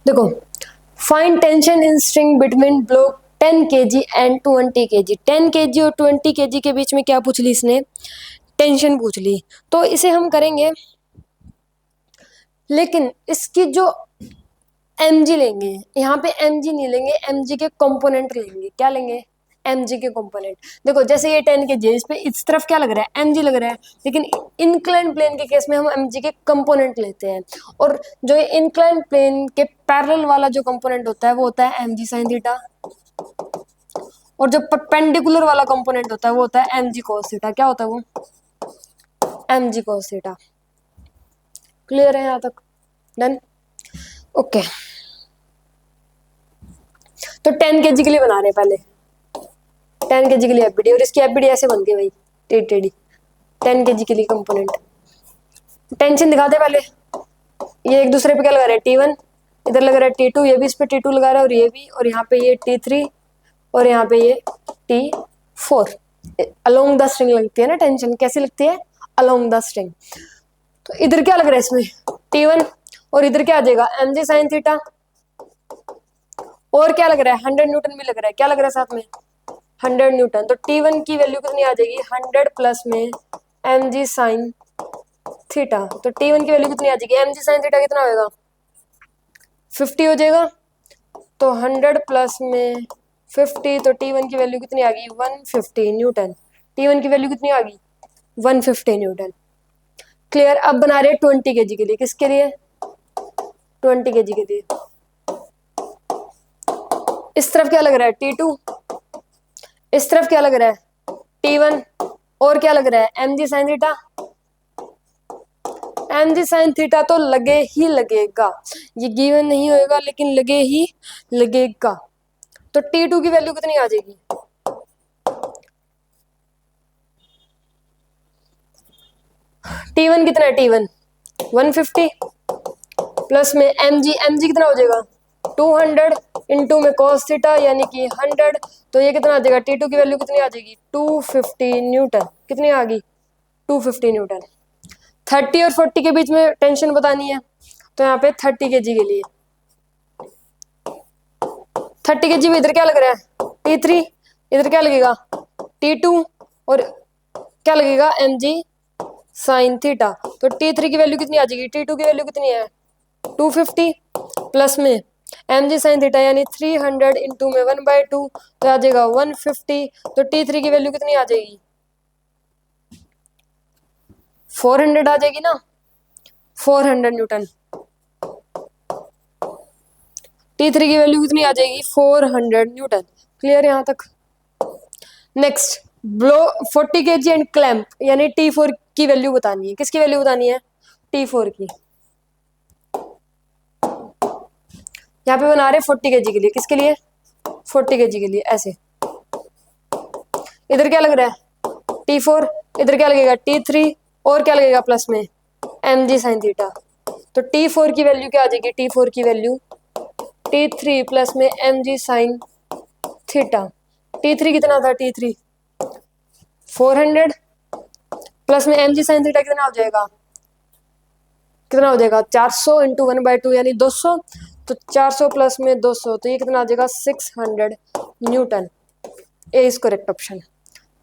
देखो, find tension in string between block 10 kg and 20 kg। 10 kg और 20 kg के बीच में क्या पूछ ली इसने, टेंशन पूछ ली। तो इसे हम करेंगे, लेकिन इसकी जो mg लेंगे, यहाँ पे mg नहीं लेंगे, mg के कंपोनेंट लेंगे। क्या लेंगे, mg के कंपोनेंट। देखो जैसे ये 10 kg है, इस पे इस तरफ क्या लग रहा है, mg लग रहा है, लेकिन इंक्लाइन प्लेन के केस में हम mg के कंपोनेंट लेते हैं। और जो ये इंक्लाइन प्लेन के पैरेलल वाला जो कंपोनेंट होता है वो होता है mg sin थीटा, और जो परपेंडिकुलर वाला कंपोनेंट होता है वो होता है mg cos थीटा। क्या होता है वो, mg cos थीटा। क्लियर है यहाँ तक, डन, ओके। तो 10 kg के लिए बना रहे हैं पहले, 10 kg के लिए एफबीडी, और इसकी एफबीडी ऐसे बनती है भाई, टेडी 10 kg के लिए कंपोनेंट। टेंशन दिखाते हैं पहले, ये एक दूसरे पे क्या लगा रहा है, T1, इधर लग रहा है T2, ये भी इस पे T2 लगा रहा है, और ये भी, और यहाँ पे ये T3, और यहाँ पे ये T4। अलोंग द स्ट्रिंग लगती है ना टेंशन, कैसी लगती है, अलोंग द स्ट्रिंग। तो इधर क्या लग रहा है इसमें, T1, और इधर क्या आ जाएगा, mg sin थीटा, और क्या लग रहा है, 100 न्यूटन भी लग रहा है। क्या लग रहा है साथ में, 100 न्यूटन। तो T1 की वैल्यू कितनी आ जाएगी, 100 प्लस में mg sin थीटा। तो T1 की वैल्यू कितनी आ जाएगी, mg sin थीटा कितना होगा, 50 हो जाएगा। तो 100 प्लस में 50, तो T1 की वैल्यू कितनी आ गई, 150 न्यूटन। T1 की वैल्यू कितनी आ गई, 150 न्यूटन। क्लियर। अब बना रहे हैं 20 kg के लिए, किसके लिए, 20 kg के लिए। इस तरफ क्या लग रहा है, T2, इस तरफ क्या लग रहा है, T1, और क्या लग रहा है, mg sin theta. mg sin theta तो लगे ही लगेगा, ये गिवन नहीं होएगा लेकिन लगे ही लगेगा। तो T2 की वैल्यू कितनी आ जाएगी, T1 कितना है, T1 150 प्लस में mg कितना हो जाएगा, 200 इंटू में cos थीटा यानी कि 100। तो ये कितना आ जाएगा, T2 की वैल्यू कितनी आ जाएगी, 250 न्यूटन। कितनी आ गई, 250 न्यूटन। 30 और 40 के बीच में टेंशन बतानी है, तो यहाँ पे 30 kg के लिए, 30 kg में इधर क्या लग रहा है, T3, इधर क्या लगेगा, T2, और क्या लगेगा, mg sin थीटा। तो T3 की वैल्यू कितनी आ जाएगी, T2 की वैल्यू कितनी है, 250 प्लस में mg sin थीटा यानी 300 इंटू में 1/2, तो आ जाएगा 150। तो T3 की वैल्यू कितनी आ जाएगी, 400 आ जाएगी ना, 400 न्यूटन। T3 की वैल्यू कितनी आ जाएगी, 400 न्यूटन। क्लियर यहाँ तक। Next, blow 40 kg and clamp यानी T4 की वैल्यू बतानी है। किसकी वैल्यू बतानी है, T4 की। यहाँ पे बना रहे 40 kg के लिए, किसके लिए, 40 kg के लिए। ऐसे इधर क्या लग रहा है, T4, इधर क्या लगेगा, T3, और क्या लगेगा प्लस में mg sin थीटा। तो T4 की वैल्यू क्या आ जाएगी, T4 की वैल्यू T3 प्लस में mg sin थीटा। T3 कितना था, T3 400 प्लस में mg sin थीटा कितना हो जाएगा, कितना हो जाएगा, 400 इंटू 1/2 यानी 200। तो 400 प्लस में 200, तो ये कितना आ जाएगा, 600 Newton. A is correct option.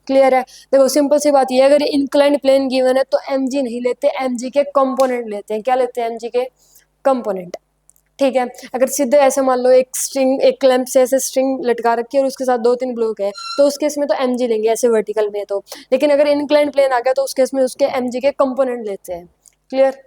Clear है। देखो सिंपल सी बात ये, अगर इंक्लाइंड प्लेन गिवन है तो mg नहीं लेते, mg के कंपोनेंट लेते हैं। क्या लेते हैं, mg के कंपोनेंट। ठीक है। अगर सीधे ऐसे मान लो एक स्ट्रिंग, एक क्लैंप से ऐसे स्ट्रिंग लटका रखी है और उसके साथ 2-3 ब्लॉक है, तो उस केस में तो mg लेंगे ऐसे वर्टिकल में। तो लेकिन अगर इंक्लाइंड प्लेन आ गया तो उस केस में उसके mg के कंपोनेंट लेते हैं। क्लियर।